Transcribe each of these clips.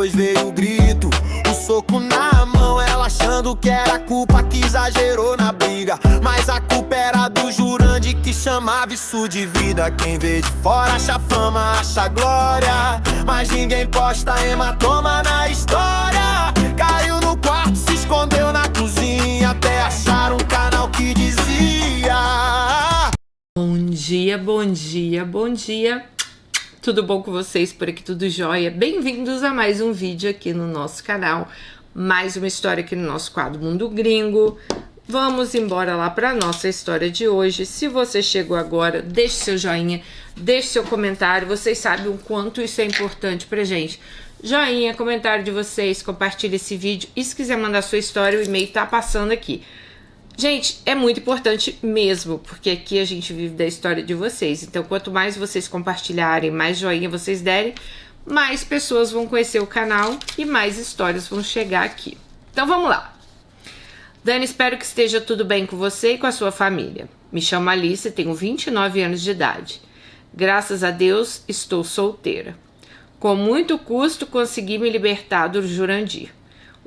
depois veio o grito, o soco na mão, ela achando que era culpa, que exagerou na briga. Mas a culpa era do Jurandir, que chamava isso de vida. Quem vê de fora acha fama, acha glória, mas ninguém posta hematoma na história. Caiu no quarto, se escondeu na cozinha, até achar um canal que dizia: bom dia, bom dia, bom dia. Tudo bom com vocês? Por aqui tudo jóia? Bem-vindos a mais um vídeo aqui no nosso canal. Mais uma história aqui no nosso quadro Mundo Gringo. Vamos embora lá para a nossa história de hoje. Se você chegou agora, deixe seu joinha, deixe seu comentário. Vocês sabem o quanto isso é importante pra gente. Joinha, comentário de vocês, compartilhe esse vídeo. E se quiser mandar sua história, o e-mail tá passando aqui. Gente, é muito importante mesmo, porque aqui a gente vive da história de vocês. Então, quanto mais vocês compartilharem, mais joinha vocês derem, mais pessoas vão conhecer o canal e mais histórias vão chegar aqui. Então, vamos lá. Dani, espero que esteja tudo bem com você e com a sua família. Me chamo Alice, tenho 29 anos de idade. Graças a Deus, estou solteira. Com muito custo, consegui me libertar do Jurandir.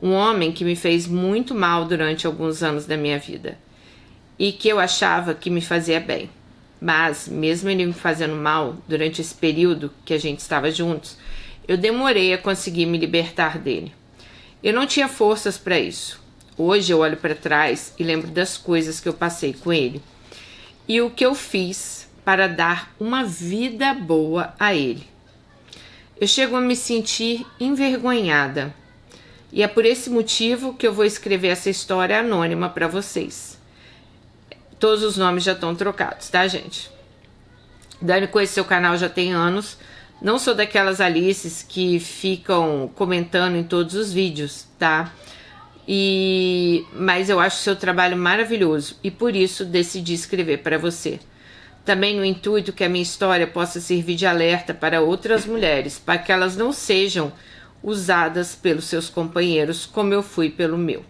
Um homem que me fez muito mal durante alguns anos da minha vida e que eu achava que me fazia bem. Mas, mesmo ele me fazendo mal durante esse período que a gente estava juntos, eu demorei a conseguir me libertar dele. Eu não tinha forças para isso. Hoje eu olho para trás e lembro das coisas que eu passei com ele e o que eu fiz para dar uma vida boa a ele. Eu chego a me sentir envergonhada. E é por esse motivo que eu vou escrever essa história anônima para vocês. Todos os nomes já estão trocados, tá, gente? Dani, conhece seu canal já tem anos. Não sou daquelas Alices que ficam comentando em todos os vídeos, tá? Mas eu acho seu trabalho maravilhoso e por isso decidi escrever para você. Também no intuito que a minha história possa servir de alerta para outras mulheres, para que elas não sejam usadas pelos seus companheiros como eu fui pelo meu.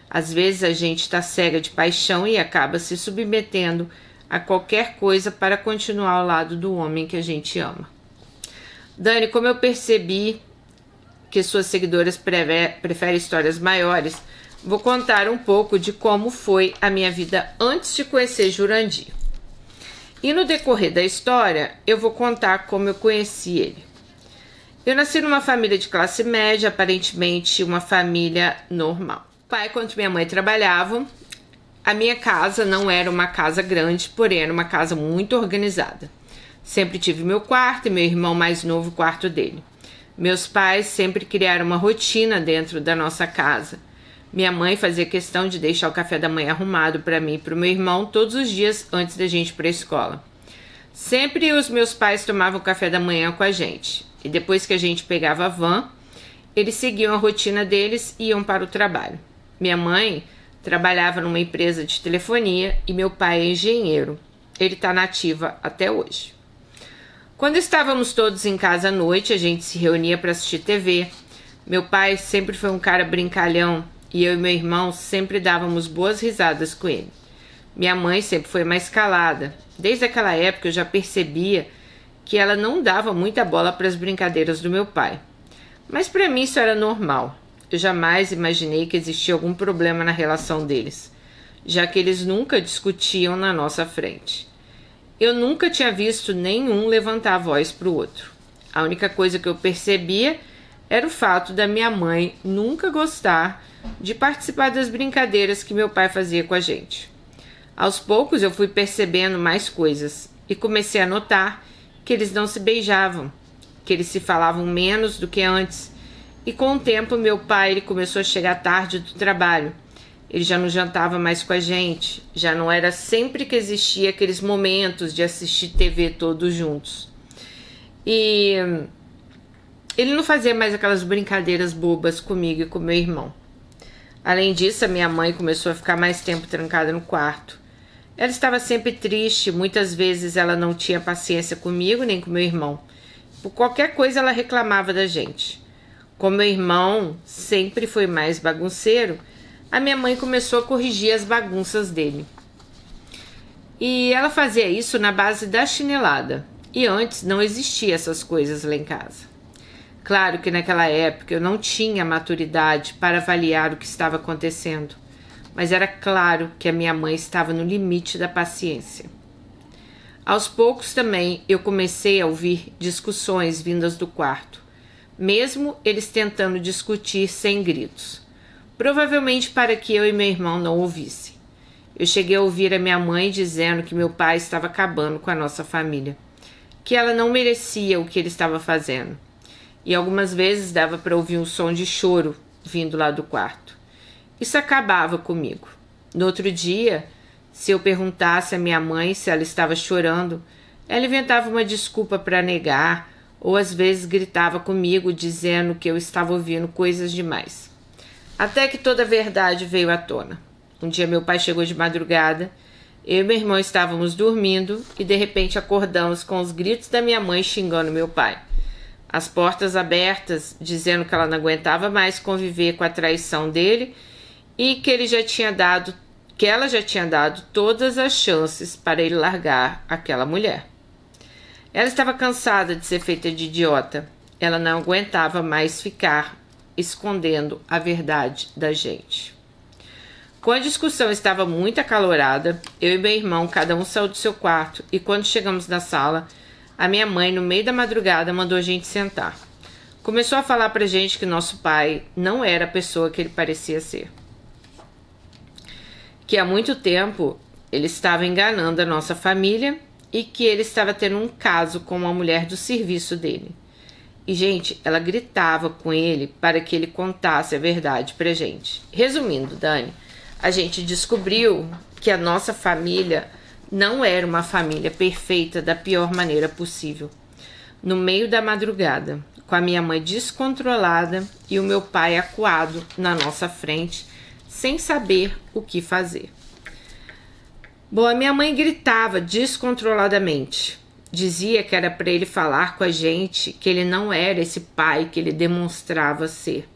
Às vezes a gente está cega de paixão e acaba se submetendo a qualquer coisa para continuar ao lado do homem que a gente ama. Dani, como eu percebi que suas seguidoras preferem histórias maiores, vou contar um pouco de como foi a minha vida antes de conhecer Jurandir. E no decorrer da história, eu vou contar como eu conheci ele. Eu nasci numa família de classe média, aparentemente uma família normal. Pai quanto minha mãe trabalhavam. A minha casa não era uma casa grande, porém era uma casa muito organizada. Sempre tive meu quarto e meu irmão mais novo o quarto dele. Meus pais sempre criaram uma rotina dentro da nossa casa. Minha mãe fazia questão de deixar o café da manhã arrumado para mim e para o meu irmão todos os dias antes da gente ir para a escola. Sempre os meus pais tomavam café da manhã com a gente. E depois que a gente pegava a van, eles seguiam a rotina deles e iam para o trabalho. Minha mãe trabalhava numa empresa de telefonia e meu pai é engenheiro. Ele está na ativa até hoje. Quando estávamos todos em casa à noite, a gente se reunia para assistir TV. Meu pai sempre foi um cara brincalhão e eu e meu irmão sempre dávamos boas risadas com ele. Minha mãe sempre foi mais calada. Desde aquela época eu já percebia que ela não dava muita bola para as brincadeiras do meu pai. Mas para mim isso era normal. Eu jamais imaginei que existia algum problema na relação deles, já que eles nunca discutiam na nossa frente. Eu nunca tinha visto nenhum levantar a voz para o outro. A única coisa que eu percebia era o fato da minha mãe nunca gostar de participar das brincadeiras que meu pai fazia com a gente. Aos poucos eu fui percebendo mais coisas e comecei a notar que eles não se beijavam, que eles se falavam menos do que antes. E com o tempo meu pai ele começou a chegar tarde do trabalho. Ele já não jantava mais com a gente, já não era sempre que existia aqueles momentos de assistir TV todos juntos. E ele não fazia mais aquelas brincadeiras bobas comigo e com meu irmão. Além disso, a minha mãe começou a ficar mais tempo trancada no quarto. Ela estava sempre triste, muitas vezes ela não tinha paciência comigo nem com meu irmão. Por qualquer coisa ela reclamava da gente. Como meu irmão sempre foi mais bagunceiro, a minha mãe começou a corrigir as bagunças dele. E ela fazia isso na base da chinelada. E antes não existia essas coisas lá em casa. Claro que naquela época eu não tinha maturidade para avaliar o que estava acontecendo, mas era claro que a minha mãe estava no limite da paciência. Aos poucos também eu comecei a ouvir discussões vindas do quarto, mesmo eles tentando discutir sem gritos, provavelmente para que eu e meu irmão não ouvissem. Eu cheguei a ouvir a minha mãe dizendo que meu pai estava acabando com a nossa família, que ela não merecia o que ele estava fazendo. E algumas vezes dava para ouvir um som de choro vindo lá do quarto. Isso acabava comigo. No outro dia, se eu perguntasse à minha mãe se ela estava chorando, ela inventava uma desculpa para negar, ou às vezes gritava comigo dizendo que eu estava ouvindo coisas demais. Até que toda a verdade veio à tona. Um dia meu pai chegou de madrugada, eu e meu irmão estávamos dormindo e de repente acordamos com os gritos da minha mãe xingando meu pai. As portas abertas, dizendo que ela não aguentava mais conviver com a traição dele e que ela já tinha dado todas as chances para ele largar aquela mulher. Ela estava cansada de ser feita de idiota. Ela não aguentava mais ficar escondendo a verdade da gente. Quando a discussão estava muito acalorada, eu e meu irmão, cada um saiu do seu quarto e quando chegamos na sala, a minha mãe, no meio da madrugada, mandou a gente sentar. Começou a falar pra gente que nosso pai não era a pessoa que ele parecia ser. Que há muito tempo ele estava enganando a nossa família e que ele estava tendo um caso com uma mulher do serviço dele. E, gente, ela gritava com ele para que ele contasse a verdade pra gente. Resumindo, Dani, a gente descobriu que a nossa família não era uma família perfeita da pior maneira possível. No meio da madrugada, com a minha mãe descontrolada e o meu pai acuado na nossa frente, sem saber o que fazer. Bom, a minha mãe gritava descontroladamente. Dizia que era para ele falar com a gente que ele não era esse pai que ele demonstrava ser.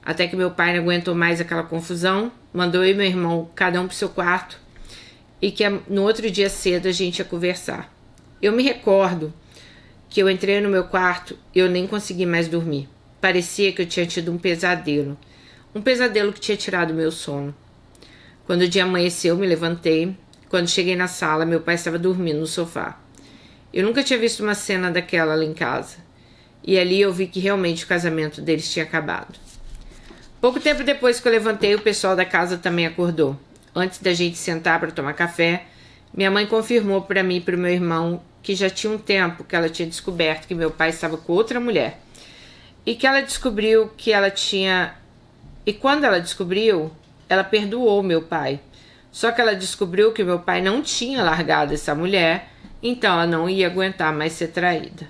Até que meu pai não aguentou mais aquela confusão, mandou eu e meu irmão cada um para o seu quarto e que no outro dia cedo a gente ia conversar. Eu me recordo que eu entrei no meu quarto e eu nem consegui mais dormir. Parecia que eu tinha tido um pesadelo que tinha tirado o meu sono. Quando o dia amanheceu, me levantei. Quando cheguei na sala, meu pai estava dormindo no sofá. Eu nunca tinha visto uma cena daquela lá em casa. E ali eu vi que realmente o casamento deles tinha acabado. Pouco tempo depois que eu levantei, o pessoal da casa também acordou. Antes da gente sentar para tomar café, minha mãe confirmou para mim e para o meu irmão que já tinha um tempo que ela tinha descoberto que meu pai estava com outra mulher. E que ela descobriu que ela tinha... E quando ela descobriu, ela perdoou meu pai. Só que ela descobriu que meu pai não tinha largado essa mulher, então ela não ia aguentar mais ser traída.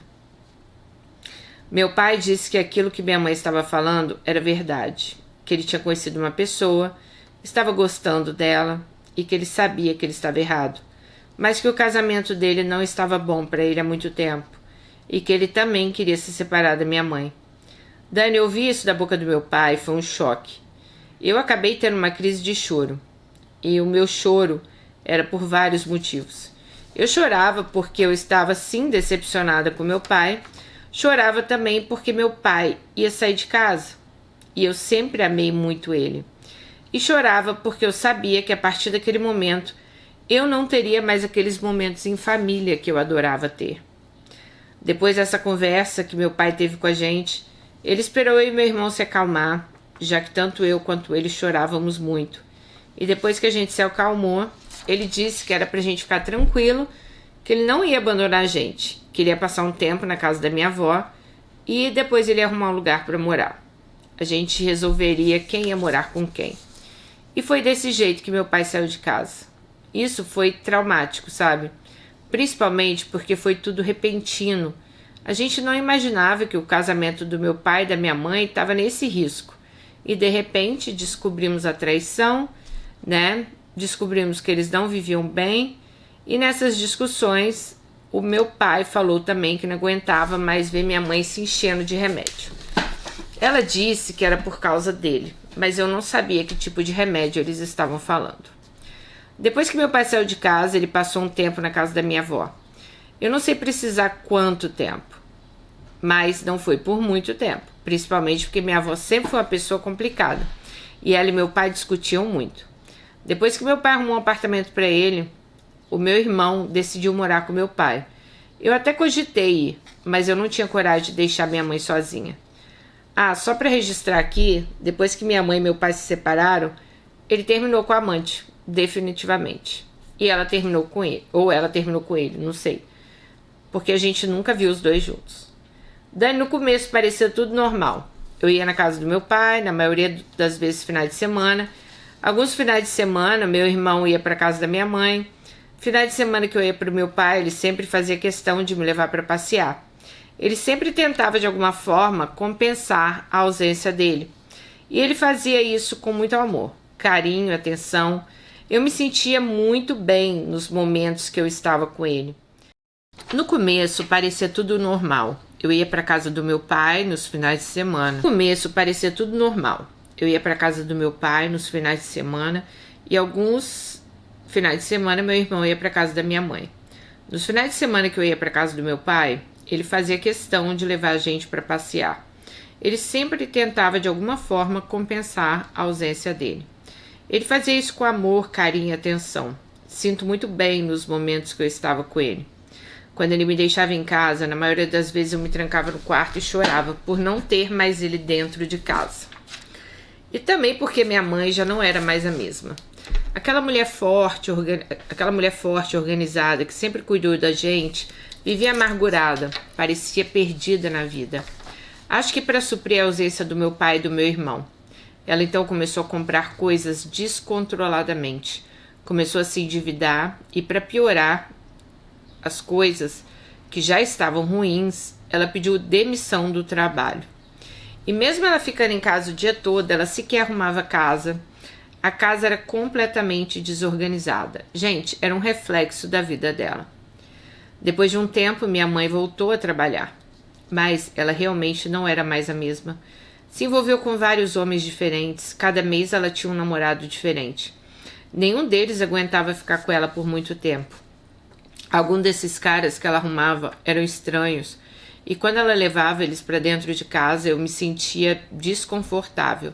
Meu pai disse que aquilo que minha mãe estava falando era verdade. Que ele tinha conhecido uma pessoa, estava gostando dela e que ele sabia que ele estava errado, mas que o casamento dele não estava bom para ele há muito tempo e que ele também queria se separar da minha mãe. Dani, eu ouvi isso da boca do meu pai, foi um choque. Eu acabei tendo uma crise de choro e o meu choro era por vários motivos. Eu chorava porque eu estava sim decepcionada com meu pai, chorava também porque meu pai ia sair de casa e eu sempre amei muito ele. E chorava porque eu sabia que a partir daquele momento eu não teria mais aqueles momentos em família que eu adorava ter. Depois dessa conversa que meu pai teve com a gente, ele esperou eu e meu irmão se acalmar, já que tanto eu quanto ele chorávamos muito. E depois que a gente se acalmou, ele disse que era pra gente ficar tranquilo, que ele não ia abandonar a gente, que ele ia passar um tempo na casa da minha avó e depois ele ia arrumar um lugar para morar. A gente resolveria quem ia morar com quem. E foi desse jeito que meu pai saiu de casa. Isso foi traumático, sabe? Principalmente porque foi tudo repentino. A gente não imaginava que o casamento do meu pai e da minha mãe estava nesse risco. E de repente descobrimos a traição, né? Descobrimos que eles não viviam bem. E nessas discussões, o meu pai falou também que não aguentava mais ver minha mãe se enchendo de remédio. Ela disse que era por causa dele, mas eu não sabia que tipo de remédio eles estavam falando. Depois que meu pai saiu de casa, ele passou um tempo na casa da minha avó. Eu não sei precisar quanto tempo. mas não foi por muito tempo, principalmente porque minha avó sempre foi uma pessoa complicada e ela e meu pai discutiam muito. Depois que meu pai arrumou um apartamento para ele, o meu irmão decidiu morar com meu pai. Eu até cogitei ir, mas eu não tinha coragem de deixar minha mãe sozinha. Ah, só para registrar aqui, depois que minha mãe e meu pai se separaram, ele terminou com a amante, definitivamente. E ela terminou com ele, ou ela terminou com ele, não sei. Porque a gente nunca viu os dois juntos. Dani, no começo parecia tudo normal. Eu ia na casa do meu pai, na maioria das vezes finais de semana. Alguns finais de semana, meu irmão ia para casa da minha mãe. Finais de semana que eu ia para o meu pai, ele sempre fazia questão de me levar para passear. Ele sempre tentava de alguma forma compensar a ausência dele. E ele fazia isso com muito amor, carinho, atenção. Eu me sentia muito bem nos momentos que eu estava com ele. No começo parecia tudo normal. Eu ia para casa do meu pai nos finais de semana. No começo parecia tudo normal. Eu ia para casa do meu pai nos finais de semana e alguns finais de semana meu irmão ia para casa da minha mãe. Nos finais de semana que eu ia para casa do meu pai, ele fazia questão de levar a gente para passear. Ele sempre tentava de alguma forma compensar a ausência dele. Ele fazia isso com amor, carinho e atenção. Sinto muito bem nos momentos que eu estava com ele. Quando ele me deixava em casa, na maioria das vezes eu me trancava no quarto e chorava por não ter mais ele dentro de casa. E também porque minha mãe já não era mais a mesma. Aquela mulher forte, organizada, que sempre cuidou da gente, vivia amargurada, parecia perdida na vida. Acho que para suprir a ausência do meu pai e do meu irmão. Ela então começou a comprar coisas descontroladamente. Começou a se endividar e, para piorar as coisas que já estavam ruins, ela pediu demissão do trabalho. E mesmo ela ficando em casa o dia todo, ela sequer arrumava a casa. A casa era completamente desorganizada. Gente, era um reflexo da vida dela. Depois de um tempo, minha mãe voltou a trabalhar. Mas ela realmente não era mais a mesma. Se envolveu com vários homens diferentes. Cada mês ela tinha um namorado diferente. Nenhum deles aguentava ficar com ela por muito tempo. Alguns desses caras que ela arrumava eram estranhos. E quando ela levava eles para dentro de casa, eu me sentia desconfortável.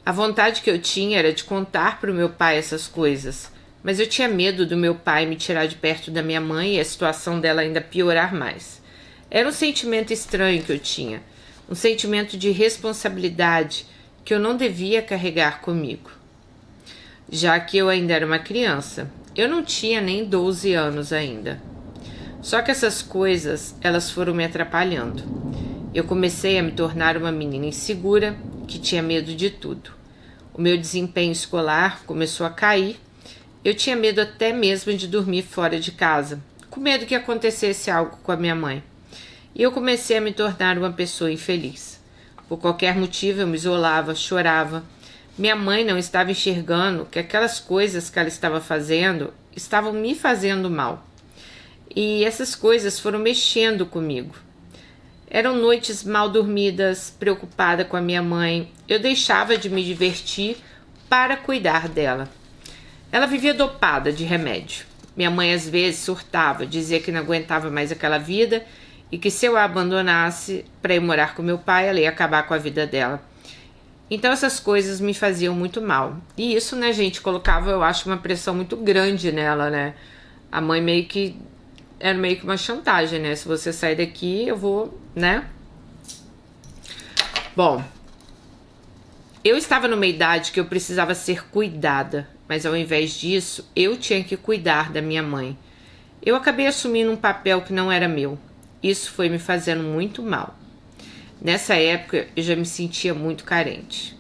A vontade que eu tinha era de contar para o meu pai essas coisas. Mas eu tinha medo do meu pai me tirar de perto da minha mãe e a situação dela ainda piorar mais. Era um sentimento estranho que eu tinha. Um sentimento de responsabilidade que eu não devia carregar comigo. Já que eu ainda era uma criança. Eu não tinha nem 12 anos ainda. Só que essas coisas, elas foram me atrapalhando. Eu comecei a me tornar uma menina insegura, que tinha medo de tudo. O meu desempenho escolar começou a cair. Eu tinha medo até mesmo de dormir fora de casa, com medo que acontecesse algo com a minha mãe. E eu comecei a me tornar uma pessoa infeliz. Por qualquer motivo eu me isolava, chorava. Minha mãe não estava enxergando que aquelas coisas que ela estava fazendo estavam me fazendo mal. E essas coisas foram mexendo comigo. Eram noites mal dormidas, preocupada com a minha mãe. Eu deixava de me divertir para cuidar dela. Ela vivia dopada de remédio. Minha mãe às vezes surtava, dizia que não aguentava mais aquela vida e que se eu a abandonasse para ir morar com meu pai, ela ia acabar com a vida dela. Então essas coisas me faziam muito mal. E isso, né, gente, colocava, eu acho, uma pressão muito grande nela, né? A mãe era meio que uma chantagem, né? Se você sair daqui, eu vou, né? Bom, eu estava numa idade que eu precisava ser cuidada, mas ao invés disso, eu tinha que cuidar da minha mãe. Eu acabei assumindo um papel que não era meu. Isso foi me fazendo muito mal. Nessa época, eu já me sentia muito carente.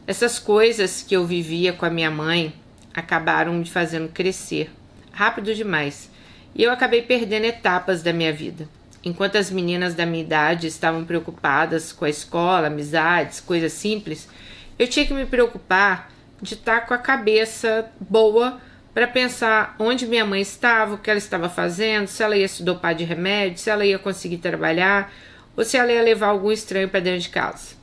Essas coisas que eu vivia com a minha mãe acabaram me fazendo crescer rápido demais. E eu acabei perdendo etapas da minha vida. Enquanto as meninas da minha idade estavam preocupadas com a escola, amizades, coisas simples, eu tinha que me preocupar de estar com a cabeça boa para pensar onde minha mãe estava, o que ela estava fazendo, se ela ia se dopar de remédio, se ela ia conseguir trabalhar ou se ela ia levar algum estranho para dentro de casa.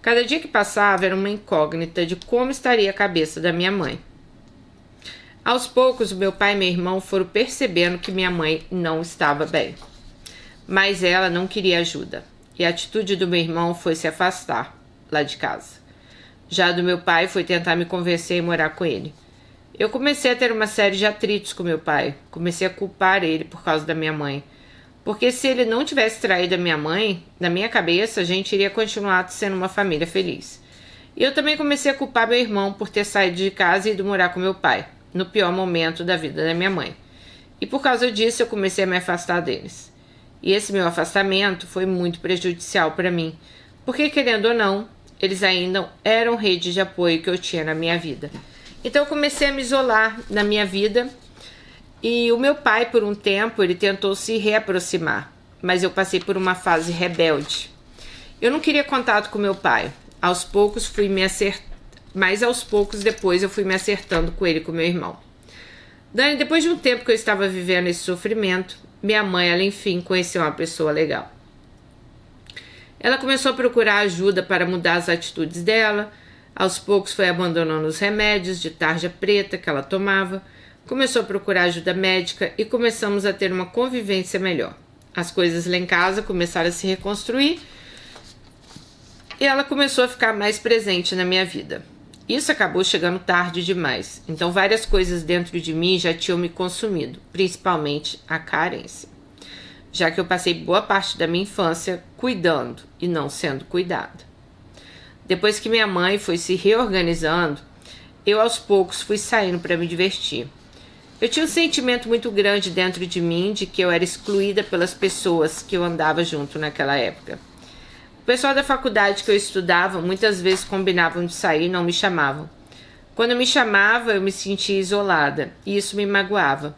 Cada dia que passava era uma incógnita de como estaria a cabeça da minha mãe. Aos poucos, meu pai e meu irmão foram percebendo que minha mãe não estava bem. mas ela não queria ajuda. E a atitude do meu irmão foi se afastar lá de casa. Já do meu pai foi tentar me convencer a ir morar com ele. Eu comecei a ter uma série de atritos com meu pai. Comecei a culpar ele por causa da minha mãe. Porque se ele não tivesse traído a minha mãe, na minha cabeça a gente iria continuar sendo uma família feliz. E eu também comecei a culpar meu irmão por ter saído de casa e ido morar com meu pai, no pior momento da vida da minha mãe. E por causa disso eu comecei a me afastar deles. E esse meu afastamento foi muito prejudicial para mim, porque querendo ou não, eles ainda eram rede de apoio que eu tinha na minha vida. Então eu comecei a me isolar na minha vida e o meu pai, por um tempo, ele tentou se reaproximar, mas eu passei por uma fase rebelde. Eu não queria contato com meu pai. Aos poucos mas aos poucos depois eu fui me acertando com ele e com meu irmão. Dani, depois de um tempo que eu estava vivendo esse sofrimento, minha mãe, ela enfim conheceu uma pessoa legal. Ela começou a procurar ajuda para mudar as atitudes dela. Aos poucos foi abandonando os remédios de tarja preta que ela tomava. Começou a procurar ajuda médica e começamos a ter uma convivência melhor. As coisas lá em casa começaram a se reconstruir e ela começou a ficar mais presente na minha vida. Isso acabou chegando tarde demais, então várias coisas dentro de mim já tinham me consumido, principalmente a carência, já que eu passei boa parte da minha infância cuidando e não sendo cuidada. Depois que minha mãe foi se reorganizando, eu aos poucos fui saindo para me divertir. Eu tinha um sentimento muito grande dentro de mim de que eu era excluída pelas pessoas que eu andava junto naquela época. O pessoal da faculdade que eu estudava muitas vezes combinavam de sair e não me chamavam. Quando me chamava, eu me sentia isolada e isso me magoava.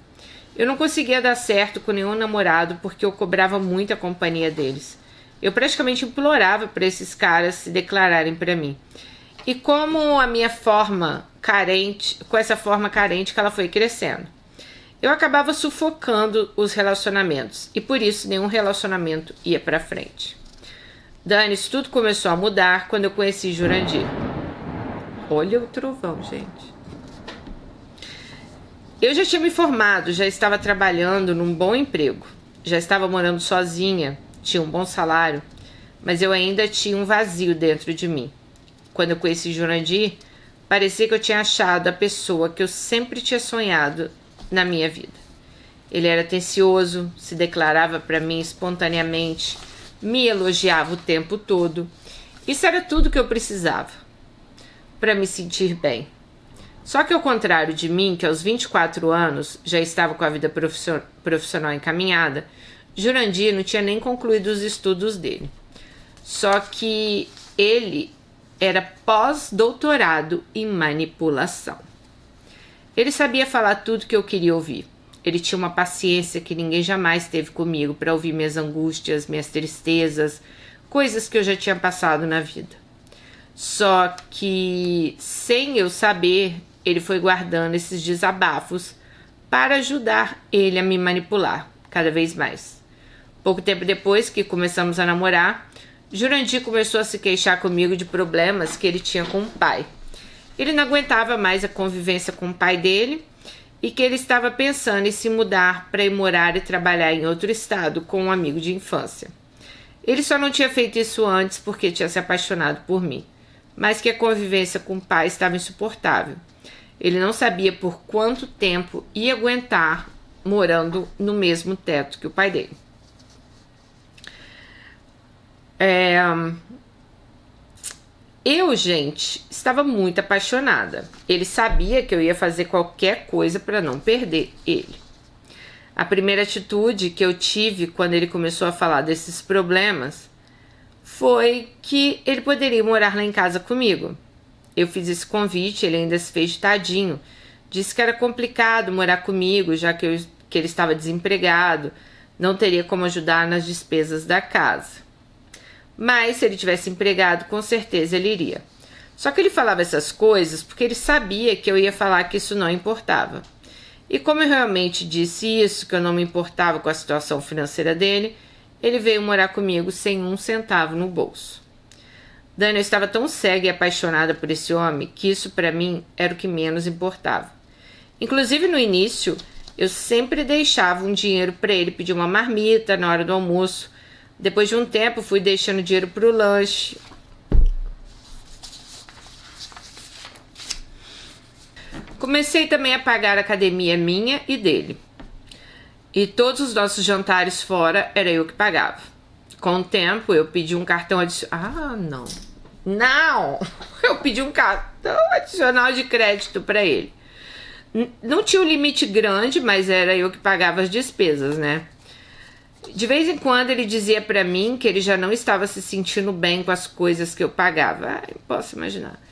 Eu não conseguia dar certo com nenhum namorado porque eu cobrava muito a companhia deles. Eu praticamente implorava para esses caras se declararem para mim. E como a minha forma carente, com essa forma carente que ela foi crescendo, eu acabava sufocando os relacionamentos e por isso nenhum relacionamento ia para frente. Dani, isso tudo começou a mudar quando eu conheci Jurandir. Olha o trovão, gente. Eu já tinha me formado, já estava trabalhando num bom emprego, já estava morando sozinha, tinha um bom salário, mas eu ainda tinha um vazio dentro de mim. Quando eu conheci Jurandir, parecia que eu tinha achado a pessoa que eu sempre tinha sonhado na minha vida. Ele era atencioso, se declarava para mim espontaneamente, me elogiava o tempo todo. Isso era tudo que eu precisava para me sentir bem. Só que ao contrário de mim, que aos 24 anos já estava com a vida profissional encaminhada, Jurandir não tinha nem concluído os estudos dele. Só que ele era pós-doutorado em manipulação. Ele sabia falar tudo que eu queria ouvir. Ele tinha uma paciência que ninguém jamais teve comigo para ouvir minhas angústias, minhas tristezas, coisas que eu já tinha passado na vida. Só que, sem eu saber, ele foi guardando esses desabafos para ajudar ele a me manipular cada vez mais. Pouco tempo depois que começamos a namorar, Jurandir começou a se queixar comigo de problemas que ele tinha com o pai. Ele não aguentava mais a convivência com o pai dele e que ele estava pensando em se mudar para ir morar e trabalhar em outro estado com um amigo de infância. Ele só não tinha feito isso antes porque tinha se apaixonado por mim, mas que a convivência com o pai estava insuportável. Ele não sabia por quanto tempo ia aguentar morando no mesmo teto que o pai dele. Eu, gente, estava muito apaixonada. Ele sabia que eu ia fazer qualquer coisa para não perder ele. A primeira atitude que eu tive quando ele começou a falar desses problemas foi que ele poderia morar lá em casa comigo. Eu fiz esse convite, ele ainda se fez de tadinho. Disse que era complicado morar comigo, já que ele estava desempregado, não teria como ajudar nas despesas da casa. Mas se ele tivesse empregado, com certeza ele iria. Só que ele falava essas coisas porque ele sabia que eu ia falar que isso não importava. E como eu realmente disse isso, que eu não me importava com a situação financeira dele, ele veio morar comigo sem um centavo no bolso. Dani, eu estava tão cega e apaixonada por esse homem que isso para mim era o que menos importava. Inclusive no início, Eu sempre deixava um dinheiro para ele pedir uma marmita na hora do almoço. Depois de um tempo, fui deixando dinheiro para o lanche. Comecei também a pagar a academia minha e dele. E todos os nossos jantares fora era eu que pagava. Com o tempo, eu pedi um cartão adicional. Não! Eu pedi um cartão adicional de crédito para ele. Não tinha um limite grande, mas era eu que pagava as despesas, né? De vez em quando ele dizia para mim que ele já não estava se sentindo bem com as coisas que eu pagava. Posso imaginar.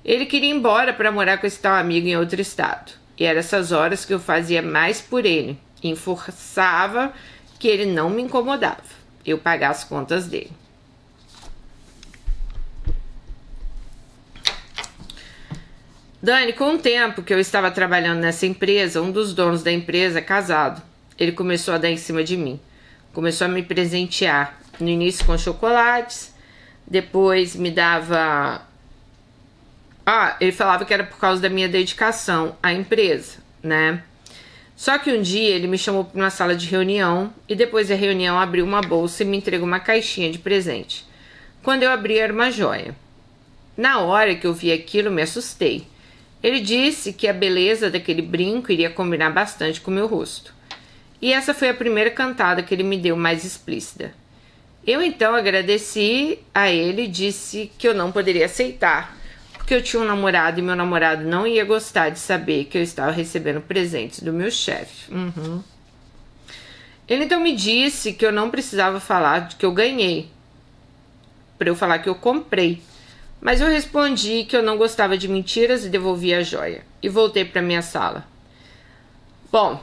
Ele queria ir embora para morar com esse tal amigo em outro estado. E eram essas horas que eu fazia mais por ele. E forçava que ele não me incomodava. Eu pagar as contas dele. Dani, com o tempo que eu estava trabalhando nessa empresa, um dos donos da empresa, casado, ele começou a dar em cima de mim. Começou a me presentear, no início com chocolates, depois me dava... ele falava que era por causa da minha dedicação à empresa, né? Só que um dia ele me chamou para uma sala de reunião e depois da reunião abriu uma bolsa e me entregou uma caixinha de presente. Quando eu abri, era uma joia. Na hora que eu vi aquilo, me assustei. Ele disse que a beleza daquele brinco iria combinar bastante com o meu rosto. E essa foi a primeira cantada que ele me deu mais explícita. Eu então agradeci a ele e disse que eu não poderia aceitar, porque eu tinha um namorado e meu namorado não ia gostar de saber que eu estava recebendo presentes do meu chefe. Ele então me disse que eu não precisava falar de que eu ganhei, para eu falar que eu comprei. Mas eu respondi que eu não gostava de mentiras e devolvi a joia. E voltei para minha sala. Bom,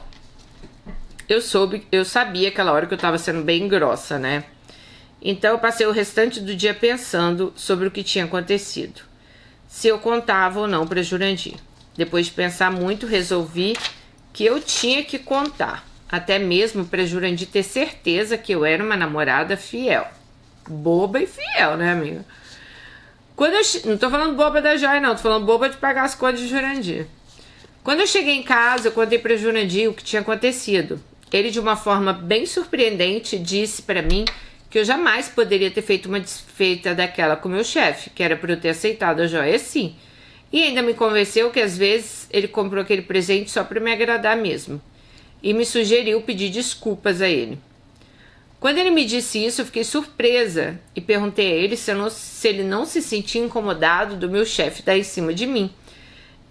eu sabia aquela hora que eu estava sendo bem grossa, né? Então eu passei o restante do dia pensando sobre o que tinha acontecido. Se eu contava ou não para Jurandir. Depois de pensar muito, resolvi que eu tinha que contar. Até mesmo para Jurandir ter certeza que eu era uma namorada fiel. Boba e fiel, né, amiga? Não tô falando boba da joia, não. Tô falando boba de pagar as contas de Jurandir. Quando eu cheguei em casa, eu contei para Jurandir o que tinha acontecido. Ele, de uma forma bem surpreendente, disse para mim que eu jamais poderia ter feito uma desfeita daquela com meu chefe, que era para eu ter aceitado a joia sim. E ainda me convenceu que às vezes ele comprou aquele presente só para me agradar mesmo. E me sugeriu pedir desculpas a ele. Quando ele me disse isso, eu fiquei surpresa e perguntei a ele se ele não se sentia incomodado do meu chefe dar em cima de mim.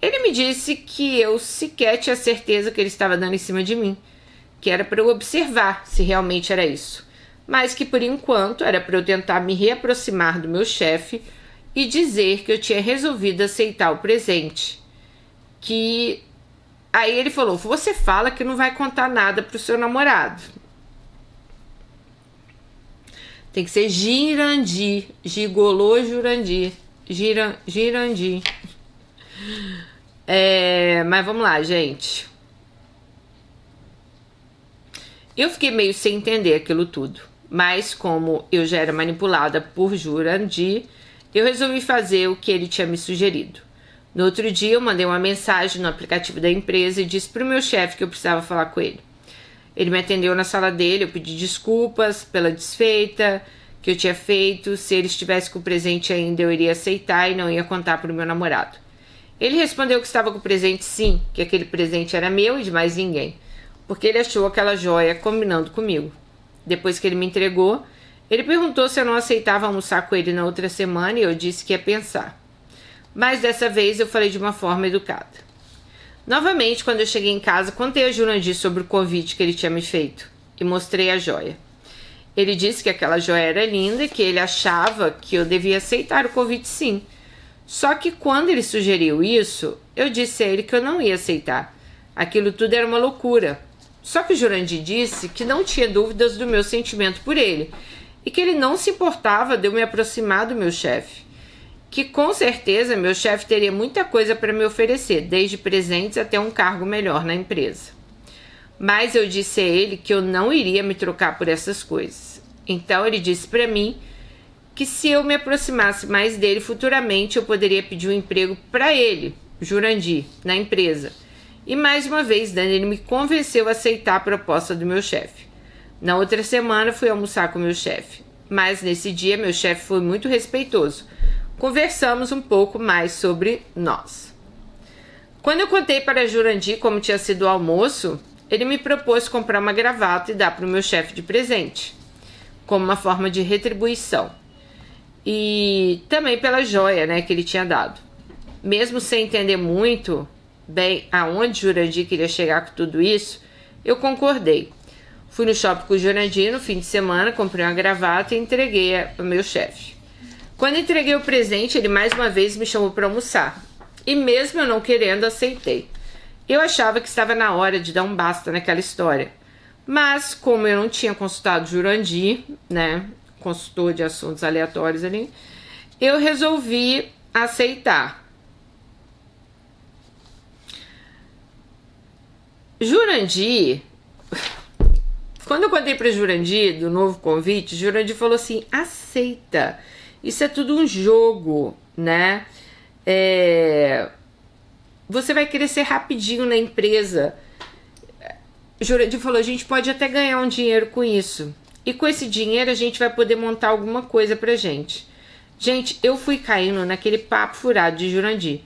Ele me disse que eu sequer tinha certeza que ele estava dando em cima de mim, que era para eu observar se realmente era isso, mas que por enquanto era para eu tentar me reaproximar do meu chefe e dizer que eu tinha resolvido aceitar o presente. Aí ele falou: você fala que não vai contar nada pro seu namorado. Tem que ser Girandir. Gigolô Jurandir. Girandir. Mas vamos lá, gente. Eu fiquei meio sem entender aquilo tudo. Mas como eu já era manipulada por Jurandir, eu resolvi fazer o que ele tinha me sugerido. No outro dia eu mandei uma mensagem no aplicativo da empresa e disse pro meu chefe que eu precisava falar com ele. Ele me atendeu na sala dele, eu pedi desculpas pela desfeita que eu tinha feito. Se ele estivesse com o presente ainda, eu iria aceitar e não ia contar para o meu namorado. Ele respondeu que estava com o presente sim, que aquele presente era meu e de mais ninguém, porque ele achou aquela joia combinando comigo. Depois que ele me entregou, ele perguntou se eu não aceitava almoçar com ele na outra semana e eu disse que ia pensar. Mas dessa vez eu falei de uma forma educada. Novamente, quando eu cheguei em casa, contei a Jurandir sobre o convite que ele tinha me feito e mostrei a joia. Ele disse que aquela joia era linda e que ele achava que eu devia aceitar o convite sim. Só que quando ele sugeriu isso, eu disse a ele que eu não ia aceitar. Aquilo tudo era uma loucura. Só que o Jurandir disse que não tinha dúvidas do meu sentimento por ele e que ele não se importava de eu me aproximar do meu chefe. Que com certeza meu chefe teria muita coisa para me oferecer, desde presentes até um cargo melhor na empresa. Mas eu disse a ele que eu não iria me trocar por essas coisas. Então ele disse para mim que se eu me aproximasse mais dele futuramente, eu poderia pedir um emprego para ele, Jurandir, na empresa, E mais uma vez, Dani, ele me convenceu a aceitar a proposta do meu chefe. Na outra semana, fui almoçar com meu chefe. Mas nesse dia, meu chefe foi muito respeitoso. Conversamos um pouco mais sobre nós. Quando eu contei para Jurandir como tinha sido o almoço, ele me propôs comprar uma gravata e dar para o meu chefe de presente, como uma forma de retribuição. E também pela joia, né, que ele tinha dado. Mesmo sem entender muito bem aonde Jurandir queria chegar com tudo isso, eu concordei. Fui no shopping com o Jurandir no fim de semana, comprei uma gravata e entreguei ao meu chefe. Quando entreguei o presente, ele mais uma vez me chamou para almoçar. E mesmo eu não querendo, aceitei. Eu achava que estava na hora de dar um basta naquela história. Mas, como eu não tinha consultado Jurandir, né, consultor de assuntos aleatórios ali, eu resolvi aceitar. Jurandir, quando eu contei para Jurandir do novo convite, Jurandir falou assim: aceita, isso é tudo um jogo, né? Você vai crescer rapidinho na empresa. Jurandir falou: a gente pode até ganhar um dinheiro com isso. E com esse dinheiro a gente vai poder montar alguma coisa pra gente. Gente, eu fui caindo naquele papo furado de Jurandir.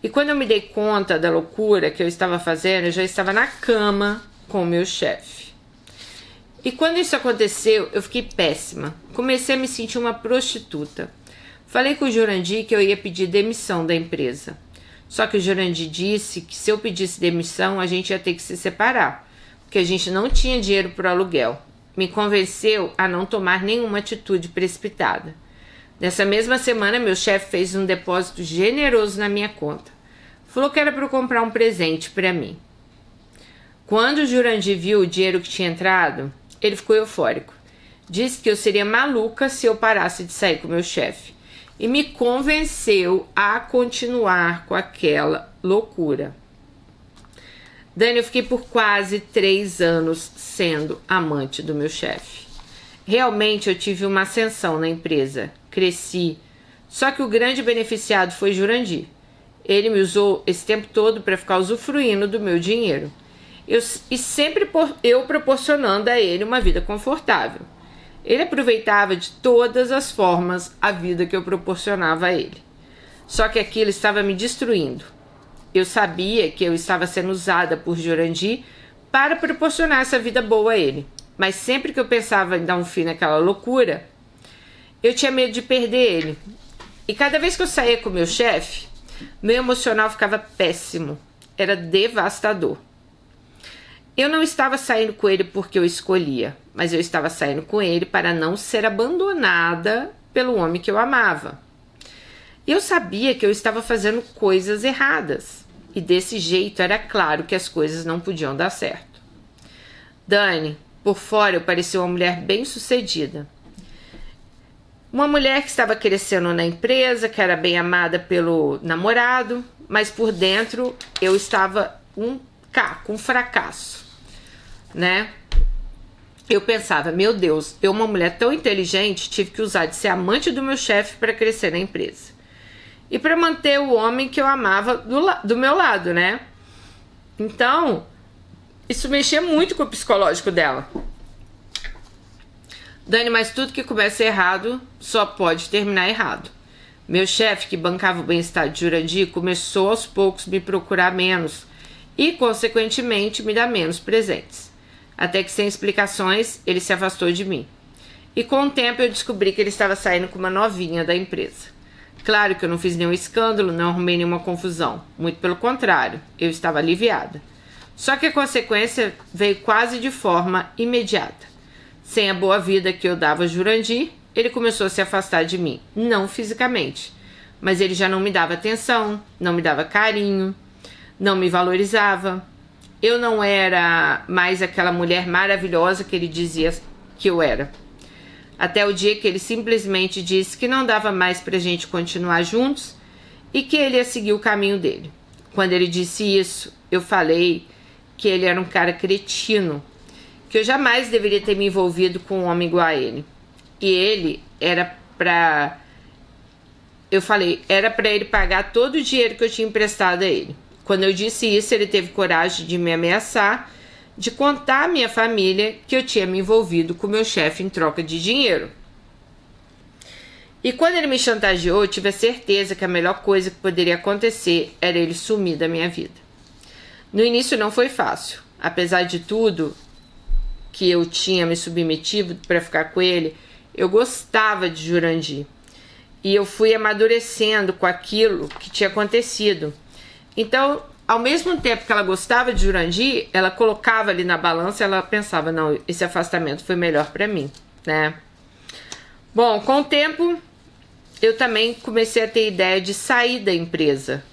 E quando eu me dei conta da loucura que eu estava fazendo, eu já estava na cama com o meu chefe. E quando isso aconteceu, eu fiquei péssima. Comecei a me sentir uma prostituta. Falei com o Jurandir que eu ia pedir demissão da empresa. Só que o Jurandir disse que se eu pedisse demissão, a gente ia ter que se separar, porque a gente não tinha dinheiro para o aluguel. Me convenceu a não tomar nenhuma atitude precipitada. Nessa mesma semana, meu chefe fez um depósito generoso na minha conta. Falou que era para eu comprar um presente para mim. Quando o Jurandir viu o dinheiro que tinha entrado, ele ficou eufórico. Disse que eu seria maluca se eu parasse de sair com meu chefe. E me convenceu a continuar com aquela loucura. Dani, eu fiquei por quase 3 anos sendo amante do meu chefe. Realmente eu tive uma ascensão na empresa, cresci. Só que o grande beneficiado foi Jurandir. Ele me usou esse tempo todo para ficar usufruindo do meu dinheiro. E sempre eu proporcionando a ele uma vida confortável. Ele aproveitava de todas as formas a vida que eu proporcionava a ele. Só que aquilo estava me destruindo. Eu sabia que eu estava sendo usada por Jurandir para proporcionar essa vida boa a ele. Mas sempre que eu pensava em dar um fim naquela loucura, eu tinha medo de perder ele. E cada vez que eu saía com meu chefe, meu emocional ficava péssimo. Era devastador. Eu não estava saindo com ele porque eu escolhia, mas eu estava saindo com ele para não ser abandonada pelo homem que eu amava. E eu sabia que eu estava fazendo coisas erradas. E desse jeito era claro que as coisas não podiam dar certo. Dani, por fora eu parecia uma mulher bem-sucedida. Uma mulher que estava crescendo na empresa, que era bem amada pelo namorado, mas por dentro eu estava um fracasso, né? Eu pensava, meu Deus, eu, uma mulher tão inteligente, tive que usar de ser amante do meu chefe para crescer na empresa. E para manter o homem que eu amava do meu lado, né? Então, isso mexia muito com o psicológico dela. Dani, mas tudo que começa errado só pode terminar errado. Meu chefe, que bancava o bem-estar de Jurandir, começou aos poucos me procurar menos e, consequentemente, me dar menos presentes. Até que, sem explicações, ele se afastou de mim. E com o tempo eu descobri que ele estava saindo com uma novinha da empresa. Claro que eu não fiz nenhum escândalo, não arrumei nenhuma confusão. Muito pelo contrário, eu estava aliviada. Só que a consequência veio quase de forma imediata. Sem a boa vida que eu dava a Jurandir, ele começou a se afastar de mim. Não fisicamente, mas ele já não me dava atenção, não me dava carinho, não me valorizava. Eu não era mais aquela mulher maravilhosa que ele dizia que eu era. Até o dia que ele simplesmente disse que não dava mais pra gente continuar juntos e que ele ia seguir o caminho dele. Quando ele disse isso, eu falei que ele era um cara cretino, que eu jamais deveria ter me envolvido com um homem igual a ele. E ele era pra... Eu falei, era pra ele pagar todo o dinheiro que eu tinha emprestado a ele. Quando eu disse isso, ele teve coragem de me ameaçar, de contar à minha família que eu tinha me envolvido com meu chefe em troca de dinheiro. E quando ele me chantageou, eu tive a certeza que a melhor coisa que poderia acontecer era ele sumir da minha vida. No início não foi fácil. Apesar de tudo que eu tinha me submetido para ficar com ele, eu gostava de Jurandir. E eu fui amadurecendo com aquilo que tinha acontecido. Então, ao mesmo tempo que ela gostava de Jurandir, ela colocava ali na balança, ela pensava, não, esse afastamento foi melhor para mim, né? Bom, com o tempo, eu também comecei a ter ideia de sair da empresa,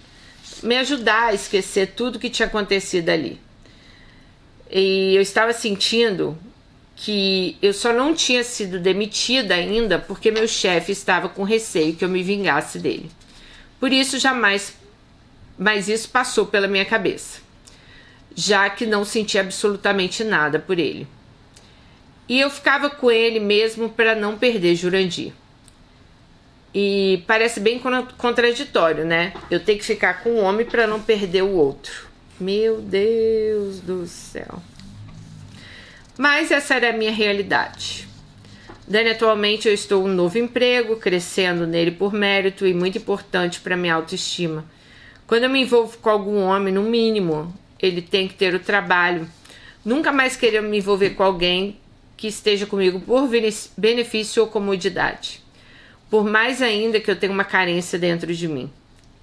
me ajudar a esquecer tudo que tinha acontecido ali. E eu estava sentindo que eu só não tinha sido demitida ainda porque meu chefe estava com receio que eu me vingasse dele. Por isso, mas isso passou pela minha cabeça, já que não sentia absolutamente nada por ele. E eu ficava com ele mesmo para não perder Jurandir. E parece bem contraditório, né? Eu tenho que ficar com um homem para não perder o outro. Meu Deus do céu. Mas essa era a minha realidade. Dani, atualmente eu estou em um novo emprego, crescendo nele por mérito e muito importante para minha autoestima. Quando eu me envolvo com algum homem, no mínimo, ele tem que ter o trabalho. Nunca mais querer me envolver com alguém que esteja comigo por benefício ou comodidade. Por mais ainda que eu tenha uma carência dentro de mim.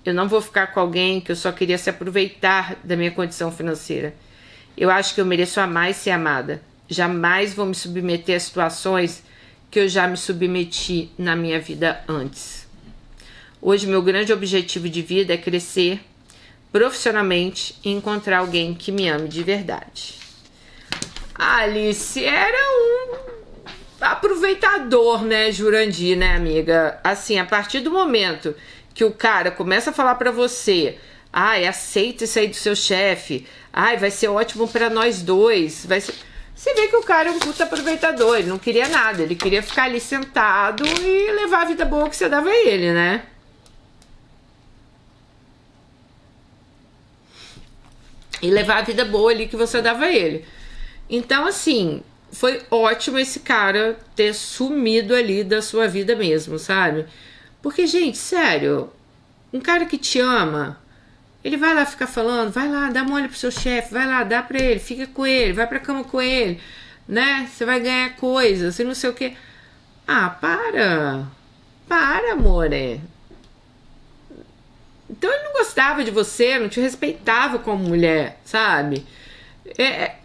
Eu não vou ficar com alguém que eu só queria se aproveitar da minha condição financeira. Eu acho que eu mereço amar e ser amada. Jamais vou me submeter a situações que eu já me submeti na minha vida antes. Hoje, meu grande objetivo de vida é crescer profissionalmente e encontrar alguém que me ame de verdade. A Alice era um aproveitador, né, Jurandir, né, amiga? Assim, a partir do momento que o cara começa a falar pra você, ai, aceita isso aí do seu chefe, ai, vai ser ótimo pra nós dois, vai ser... Você vê que o cara é um puta aproveitador, ele não queria nada, ele queria ficar ali sentado e levar a vida boa que você dava a ele, né? E levar a vida boa ali que você dava a ele. Então, assim, foi ótimo esse cara ter sumido ali da sua vida mesmo, sabe? Porque, gente, sério, um cara que te ama, ele vai lá ficar falando, vai lá, dá mole pro seu chefe, vai lá, dá pra ele, fica com ele, vai pra cama com ele, né? Você vai ganhar coisas, e não sei o quê. Ah, para, amore. Então ele não gostava de você, não te respeitava como mulher, sabe?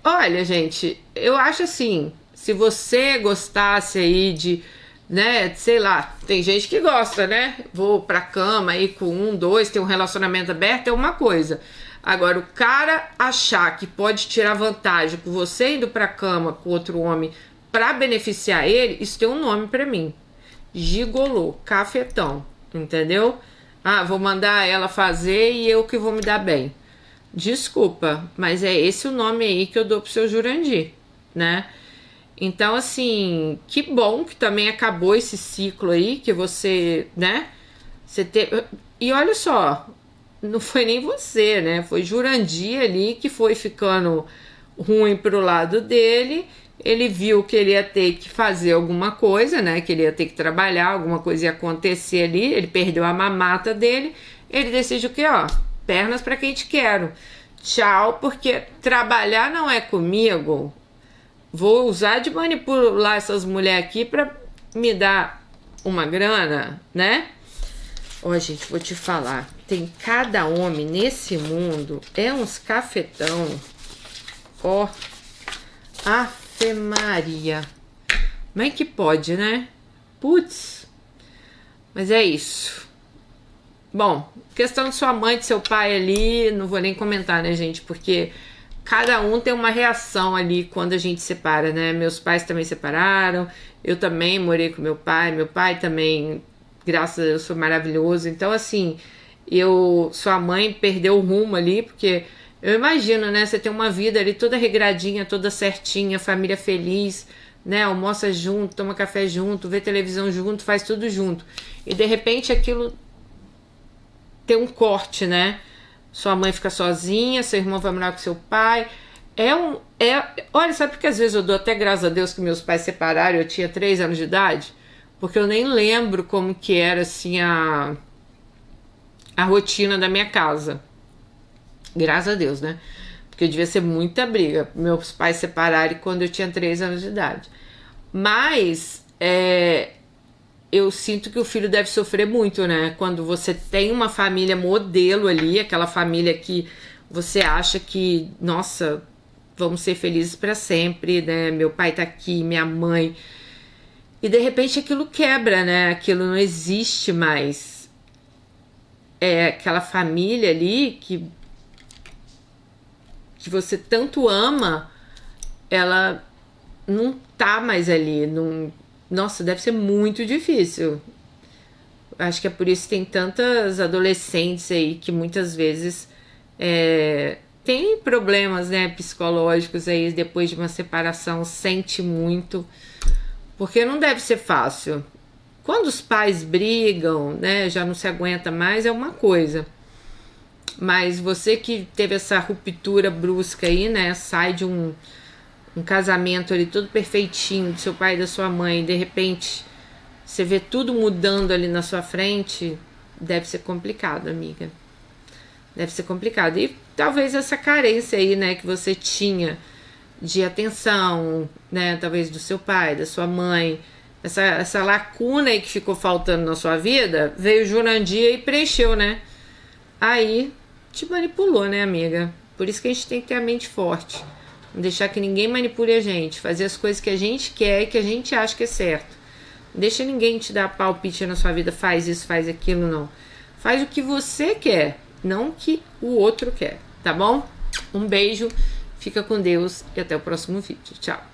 Olha, gente, eu acho assim, se você gostasse aí de, né, sei lá, tem gente que gosta, né? Vou pra cama aí com um, dois, ter um relacionamento aberto é uma coisa. Agora, o cara achar que pode tirar vantagem com você indo pra cama com outro homem pra beneficiar ele, isso tem um nome pra mim. Gigolô, cafetão, entendeu? Ah, vou mandar ela fazer e eu que vou me dar bem. Desculpa, mas é esse o nome aí que eu dou pro seu Jurandir, né? Então, assim, que bom que também acabou esse ciclo aí, que você, né? E olha só, não foi nem você, né? Foi Jurandir ali que foi ficando ruim pro lado dele. Ele viu que ele ia ter que fazer alguma coisa, né? Que ele ia ter que trabalhar, alguma coisa ia acontecer ali. Ele perdeu a mamata dele. Ele decide o quê? Ó, pernas pra quem te quero. Tchau, porque trabalhar não é comigo. Vou usar de manipular essas mulheres aqui pra me dar uma grana, né? Ó, gente, vou te falar. Tem cada homem nesse mundo. É uns cafetão. Ó. Ave Maria. Como é que pode, né? Putz. Mas é isso. Bom, questão de sua mãe, de seu pai ali, não vou nem comentar, né, gente? Porque cada um tem uma reação ali quando a gente separa, né? Meus pais também separaram, eu também morei com meu pai também, graças a Deus, foi maravilhoso. Então, assim, sua mãe perdeu o rumo ali, porque eu imagino, né? Você tem uma vida ali toda regradinha, toda certinha, família feliz, né? Almoça junto, toma café junto, vê televisão junto, faz tudo junto. E de repente aquilo tem um corte, né? sua mãe fica sozinha, seu irmão vai morar com seu pai. Olha, sabe porque às vezes eu dou até graças a Deus que meus pais separaram, eu tinha 3 anos de idade, porque eu nem lembro como que era assim a rotina da minha casa. Graças a Deus, né? Porque devia ser muita briga. Meus pais separaram quando eu tinha 3 anos de idade. Mas eu sinto que o filho deve sofrer muito, né? Quando você tem uma família modelo ali, aquela família que você acha que, nossa, vamos ser felizes para sempre, né? Meu pai tá aqui, minha mãe. E de repente aquilo quebra, né? Aquilo não existe mais. Aquela família ali que você tanto ama, ela não tá mais ali. Nossa, deve ser muito difícil. Acho que é por isso que tem tantas adolescentes aí que muitas vezes tem problemas, né, psicológicos aí depois de uma separação, sente muito, porque não deve ser fácil. Quando os pais brigam, né, já não se aguenta mais, é uma coisa. Mas você que teve essa ruptura brusca aí, né, sai de um casamento ali todo perfeitinho, do seu pai e da sua mãe, e de repente você vê tudo mudando ali na sua frente, deve ser complicado, amiga. Deve ser complicado. E talvez essa carência aí, né, que você tinha de atenção, né, talvez do seu pai, da sua mãe, essa lacuna aí que ficou faltando na sua vida, veio Jurandir e preencheu, né? Aí te manipulou, né, amiga? Por isso que a gente tem que ter a mente forte. Não deixar que ninguém manipule a gente. Fazer as coisas que a gente quer e que a gente acha que é certo. Não deixa ninguém te dar palpite na sua vida. Faz isso, faz aquilo, não. Faz o que você quer, não o que o outro quer, tá bom? Um beijo, fica com Deus e até o próximo vídeo. Tchau.